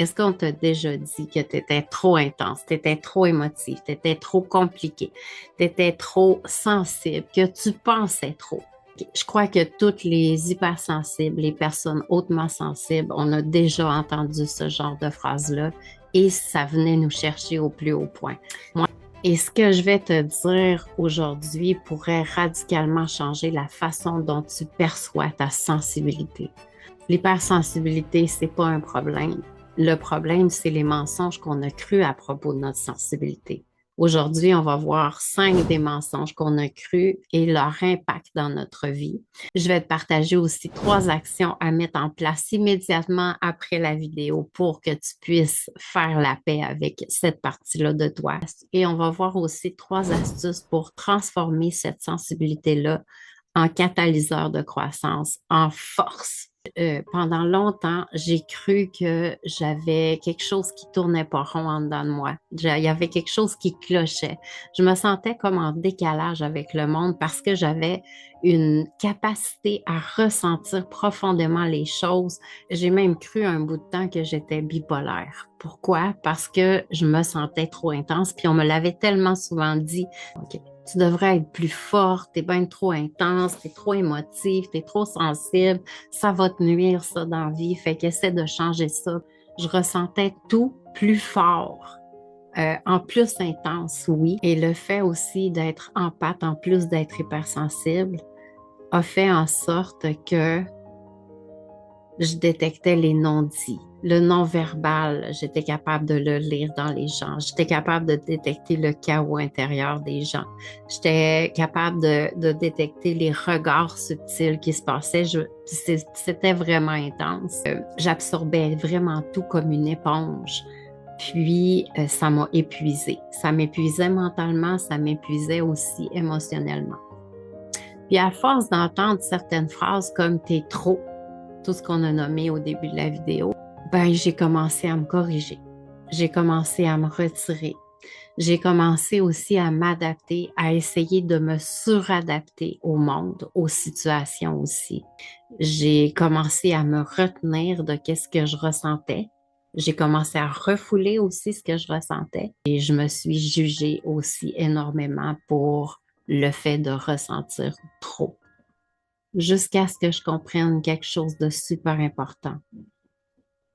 Est-ce qu'on t'a déjà dit que tu étais trop intense, tu étais trop émotif, tu étais trop compliqué, tu étais trop sensible, que tu pensais trop? Je crois que toutes les hypersensibles, les personnes hautement sensibles, on a déjà entendu ce genre de phrase-là et ça venait nous chercher au plus haut point. Et ce que je vais te dire aujourd'hui pourrait radicalement changer la façon dont tu perçois ta sensibilité. L'hypersensibilité, c'est pas un problème. Le problème, c'est les mensonges qu'on a crus à propos de notre sensibilité. Aujourd'hui, on va voir 5 des mensonges qu'on a crus et leur impact dans notre vie. Je vais te partager aussi 3 actions à mettre en place immédiatement après la vidéo pour que tu puisses faire la paix avec cette partie-là de toi. Et on va voir aussi 3 astuces pour transformer cette sensibilité-là en catalyseur de croissance, en force. Pendant longtemps, j'ai cru que j'avais quelque chose qui tournait pas rond en dedans de moi. Il y avait quelque chose qui clochait. Je me sentais comme en décalage avec le monde parce que j'avais une capacité à ressentir profondément les choses. J'ai même cru un bout de temps que j'étais bipolaire. Pourquoi? Parce que je me sentais trop intense, puis on me l'avait tellement souvent dit. OK, tu devrais être plus forte, t'es bien trop intense, t'es trop émotive, t'es trop sensible, ça va te nuire ça dans la vie, fait qu'essaie de changer ça. Je ressentais tout plus fort, en plus intense, oui. Et le fait aussi d'être empathe, en plus d'être hypersensible, a fait en sorte que je détectais les non-dits. Le non-verbal, j'étais capable de le lire dans les gens. J'étais capable de détecter le chaos intérieur des gens. J'étais capable de détecter les regards subtils qui se passaient. C'était vraiment intense. J'absorbais vraiment tout comme une éponge. Puis, ça m'a épuisée. Ça m'épuisait mentalement, ça m'épuisait aussi émotionnellement. Puis, à force d'entendre certaines phrases comme t'es trop, tout ce qu'on a nommé au début de la vidéo, ben, j'ai commencé à me corriger. J'ai commencé à me retirer. J'ai commencé aussi à m'adapter, à essayer de me suradapter au monde, aux situations aussi. J'ai commencé à me retenir de qu'est-ce que je ressentais. J'ai commencé à refouler aussi ce que je ressentais et je me suis jugée aussi énormément pour le fait de ressentir trop jusqu'à ce que je comprenne quelque chose de super important.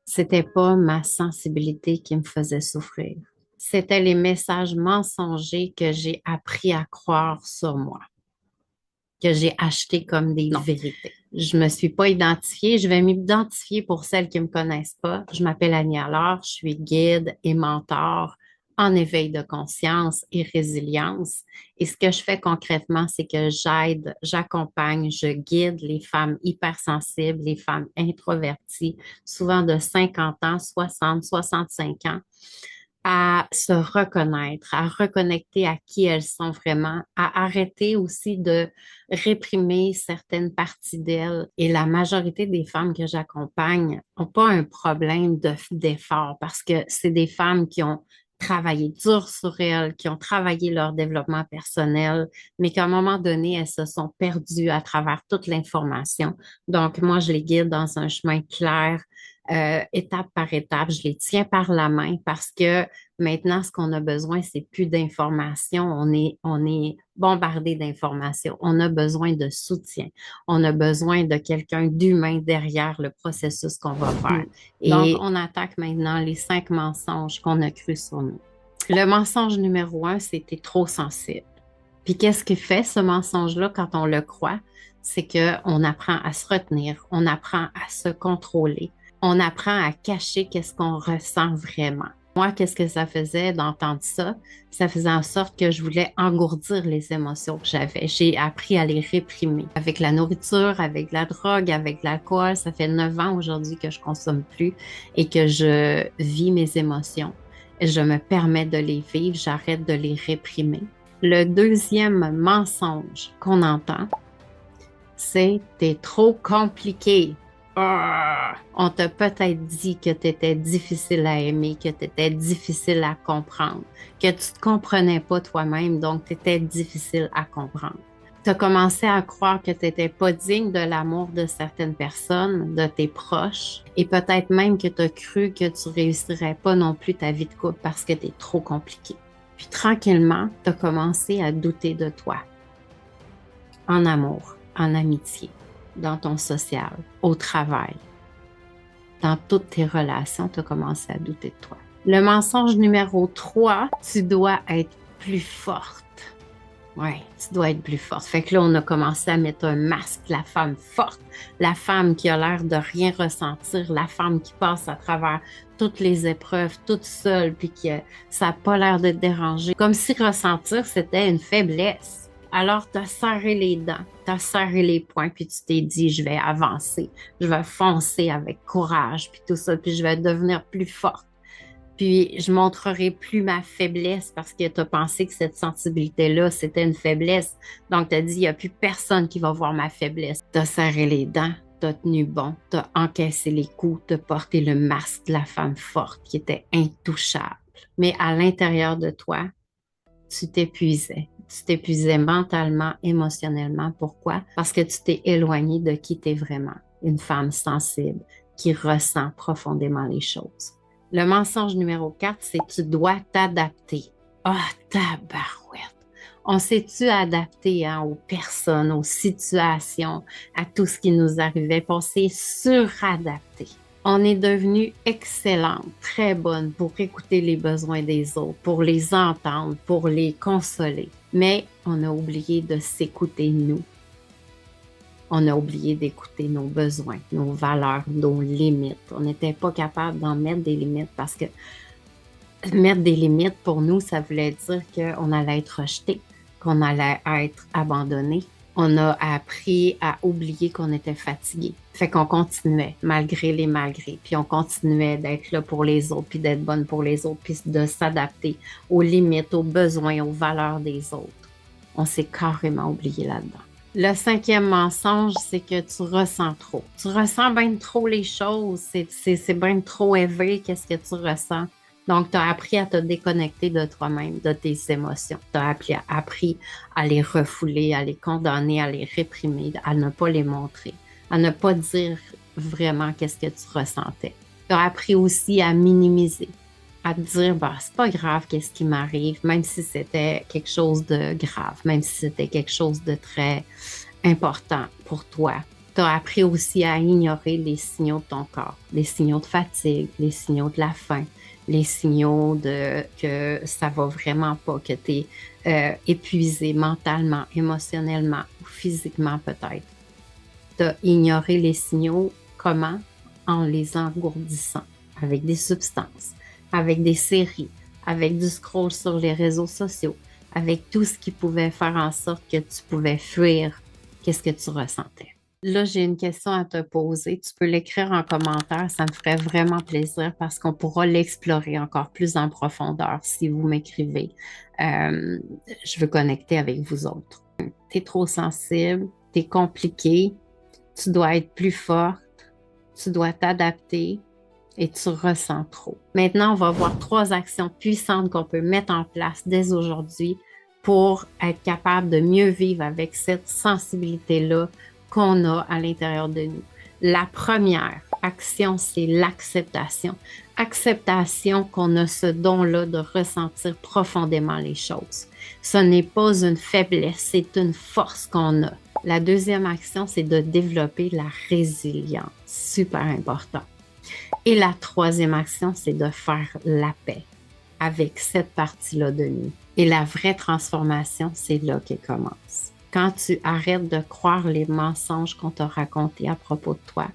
C'était pas ma sensibilité qui me faisait souffrir. C'était les messages mensongers que j'ai appris à croire sur moi, que j'ai achetés comme des vérités. Je me suis pas identifiée. Je vais m'identifier pour celles qui me connaissent pas. Je m'appelle Annie Allard. Je suis guide et mentor en éveil de conscience et résilience. Et ce que je fais concrètement, c'est que j'aide, j'accompagne, je guide les femmes hypersensibles, les femmes introverties, souvent de 50 ans, 60, 65 ans, à se reconnaître, à reconnecter à qui elles sont vraiment, à arrêter aussi de réprimer certaines parties d'elles. Et la majorité des femmes que j'accompagne n'ont pas un problème d'effort parce que c'est des femmes qui ont travaillé dur sur elles, qui ont travaillé leur développement personnel, mais qu'à un moment donné, elles se sont perdues à travers toute l'information. Donc, moi, je les guide dans un chemin clair, étape par étape. Je les tiens par la main parce que maintenant, ce qu'on a besoin, c'est plus d'informations. On est bombardé d'informations. On a besoin de soutien. On a besoin de quelqu'un d'humain derrière le processus qu'on va faire. Et donc, on attaque maintenant les 5 mensonges qu'on a crus sur nous. Le mensonge numéro 1, c'est t'es trop sensible. Puis qu'est-ce qui fait ce mensonge-là quand on le croit? C'est qu'on apprend à se retenir, on apprend à se contrôler, on apprend à cacher qu'est-ce qu'on ressent vraiment. Moi, qu'est-ce que ça faisait d'entendre ça? Ça faisait en sorte que je voulais engourdir les émotions que j'avais. J'ai appris à les réprimer. Avec la nourriture, avec la drogue, avec l'alcool, ça fait 9 ans aujourd'hui que je consomme plus et que je vis mes émotions. Je me permets de les vivre, j'arrête de les réprimer. Le deuxième mensonge qu'on entend, c'est « t'es trop compliqué ». On t'a peut-être dit que tu étais difficile à aimer, que tu étais difficile à comprendre, que tu ne te comprenais pas toi-même, donc tu étais difficile à comprendre. Tu as commencé à croire que tu n'étais pas digne de l'amour de certaines personnes, de tes proches, et peut-être même que tu as cru que tu réussirais pas non plus ta vie de couple parce que tu es trop compliqué. Puis tranquillement, tu as commencé à douter de toi, en amour, en amitié, dans ton social, au travail, dans toutes tes relations, tu as commencé à douter de toi. Le mensonge numéro 3, tu dois être plus forte. Oui, tu dois être plus forte. Fait que là, on a commencé à mettre un masque, la femme forte, la femme qui a l'air de rien ressentir, la femme qui passe à travers toutes les épreuves toute seule, puis que ça n'a pas l'air de te déranger. Comme si ressentir, c'était une faiblesse. Alors, tu as serré les dents, tu as serré les poings, puis tu t'es dit, je vais avancer, je vais foncer avec courage, puis tout ça, puis je vais devenir plus forte. Puis, je montrerai plus ma faiblesse parce que tu as pensé que cette sensibilité-là, c'était une faiblesse. Donc, tu as dit, il n'y a plus personne qui va voir ma faiblesse. Tu as serré les dents, tu as tenu bon, tu as encaissé les coups, tu as porté le masque de la femme forte qui était intouchable. Mais à l'intérieur de toi, tu t'épuisais. Tu t'épuisais mentalement, émotionnellement. Pourquoi? Parce que tu t'es éloigné de qui tu es vraiment. Une femme sensible qui ressent profondément les choses. Le mensonge numéro 4, c'est tu dois t'adapter. Ah, tabarouette! On s'est-tu adapté aux personnes, aux situations, à tout ce qui nous arrivait, puis on s'est suradapté. On est devenu excellente, très bonne pour écouter les besoins des autres, pour les entendre, pour les consoler. Mais on a oublié de s'écouter nous. On a oublié d'écouter nos besoins, nos valeurs, nos limites. On n'était pas capable d'en mettre des limites parce que mettre des limites pour nous, ça voulait dire qu'on allait être rejeté, qu'on allait être abandonné. On a appris à oublier qu'on était fatigué. Fait qu'on continuait, malgré les malgrés. Puis on continuait d'être là pour les autres, puis d'être bonne pour les autres, puis de s'adapter aux limites, aux besoins, aux valeurs des autres. On s'est carrément oublié là-dedans. Le 5e mensonge, c'est que tu ressens trop. Tu ressens bien trop les choses. C'est bien trop élevé, qu'est-ce que tu ressens. Donc, tu as appris à te déconnecter de toi-même, de tes émotions. Tu as appris à les refouler, à les condamner, à les réprimer, à ne pas les montrer, à ne pas dire vraiment qu'est-ce que tu ressentais. Tu as appris aussi à minimiser, à te dire, bah, c'est pas grave qu'est-ce qui m'arrive, même si c'était quelque chose de grave, même si c'était quelque chose de très important pour toi. Tu as appris aussi à ignorer les signaux de ton corps, les signaux de fatigue, les signaux de la faim, les signaux de que ça va vraiment pas, que tu es épuisé mentalement, émotionnellement ou physiquement peut-être. Tu as ignoré les signaux, comment? En les engourdissant avec des substances, avec des séries, avec du scroll sur les réseaux sociaux, avec tout ce qui pouvait faire en sorte que tu pouvais fuir qu'est-ce que tu ressentais. Là, j'ai une question à te poser. Tu peux l'écrire en commentaire. Ça me ferait vraiment plaisir parce qu'on pourra l'explorer encore plus en profondeur si vous m'écrivez. Je veux connecter avec vous autres. Tu es trop sensible, tu es compliqué, tu dois être plus forte, tu dois t'adapter et tu ressens trop. Maintenant, on va voir 3 actions puissantes qu'on peut mettre en place dès aujourd'hui pour être capable de mieux vivre avec cette sensibilité-là qu'on a à l'intérieur de nous. La première action, c'est l'acceptation. Acceptation qu'on a ce don-là de ressentir profondément les choses. Ce n'est pas une faiblesse, c'est une force qu'on a. La deuxième action, c'est de développer la résilience. Super important. Et la troisième action, c'est de faire la paix avec cette partie-là de nous. Et la vraie transformation, c'est là qu'elle commence. Quand tu arrêtes de croire les mensonges qu'on t'a racontés à propos de toi,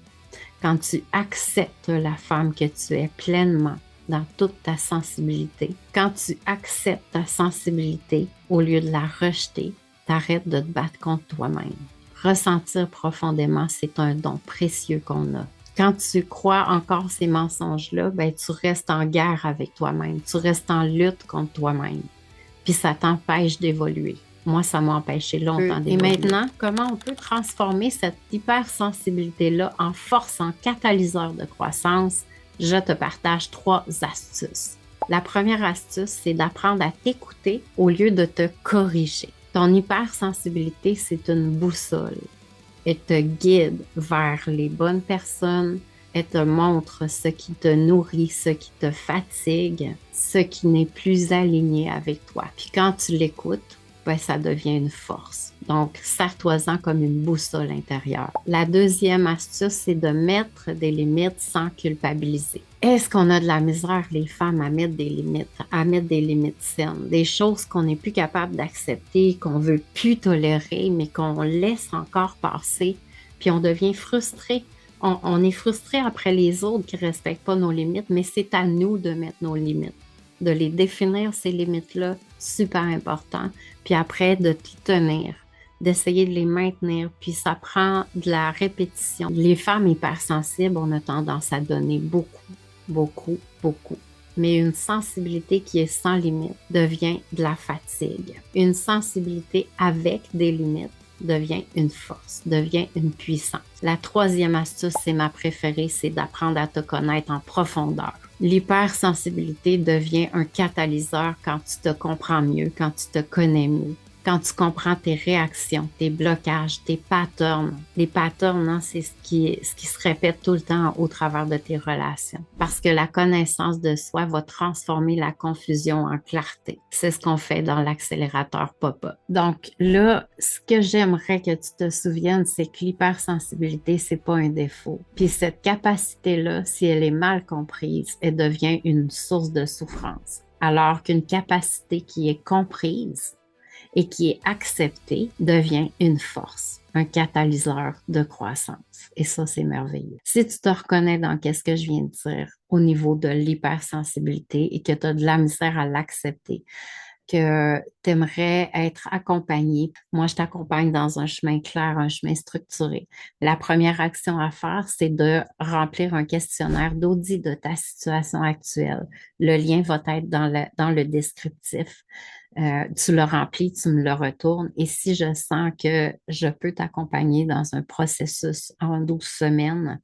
quand tu acceptes la femme que tu es pleinement dans toute ta sensibilité, quand tu acceptes ta sensibilité au lieu de la rejeter, t'arrêtes de te battre contre toi-même. Ressentir profondément, c'est un don précieux qu'on a. Quand tu crois encore ces mensonges-là, ben, tu restes en guerre avec toi-même, tu restes en lutte contre toi-même, puis ça t'empêche d'évoluer. Moi, ça m'a empêché longtemps d'évoluer. Et maintenant, comment on peut transformer cette hypersensibilité-là en force, en catalyseur de croissance? Je te partage 3 astuces. La première astuce, c'est d'apprendre à t'écouter au lieu de te corriger. Ton hypersensibilité, c'est une boussole. Elle te guide vers les bonnes personnes. Elle te montre ce qui te nourrit, ce qui te fatigue, ce qui n'est plus aligné avec toi. Puis quand tu l'écoutes, ben, ça devient une force. Donc, sers-toi-en comme une boussole intérieure. La deuxième astuce, c'est de mettre des limites sans culpabiliser. Est-ce qu'on a de la misère, les femmes, à mettre des limites saines, des choses qu'on n'est plus capable d'accepter, qu'on veut plus tolérer, mais qu'on laisse encore passer, puis on devient frustré. On est frustré après les autres qui ne respectent pas nos limites, mais c'est à nous de mettre nos limites, de les définir, ces limites-là, super important, puis après de t'y tenir, d'essayer de les maintenir, puis ça prend de la répétition. Les femmes hypersensibles, on a tendance à donner beaucoup, beaucoup, beaucoup. Mais une sensibilité qui est sans limite devient de la fatigue. Une sensibilité avec des limites devient une force, devient une puissance. La troisième astuce, c'est ma préférée, c'est d'apprendre à te connaître en profondeur. L'hypersensibilité devient un catalyseur quand tu te comprends mieux, quand tu te connais mieux, quand tu comprends tes réactions, tes blocages, tes patterns. Les patterns, hein, c'est ce qui se répète tout le temps au travers de tes relations. Parce que la connaissance de soi va transformer la confusion en clarté. C'est ce qu'on fait dans l'accélérateur pop-up. Donc là, ce que j'aimerais que tu te souviennes, c'est que l'hypersensibilité, c'est pas un défaut. Puis cette capacité-là, si elle est mal comprise, elle devient une source de souffrance. Alors qu'une capacité qui est comprise, et qui est accepté devient une force, un catalyseur de croissance. Et ça, c'est merveilleux. Si tu te reconnais dans qu'est-ce que je viens de dire au niveau de l'hypersensibilité et que tu as de la misère à l'accepter, que tu aimerais être accompagné. Moi, je t'accompagne dans un chemin clair, un chemin structuré. La première action à faire, c'est de remplir un questionnaire d'audit de ta situation actuelle. Le lien va être dans le descriptif. Tu le remplis, tu me le retournes. Et si je sens que je peux t'accompagner dans un processus en 12 semaines,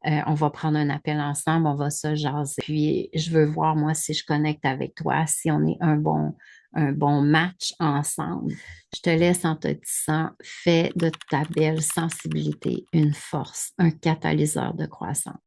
on va prendre un appel ensemble, on va se jaser. Puis, je veux voir, moi, si je connecte avec toi, si on est un bon match ensemble. Je te laisse en te disant, fais de ta belle sensibilité une force, un catalyseur de croissance.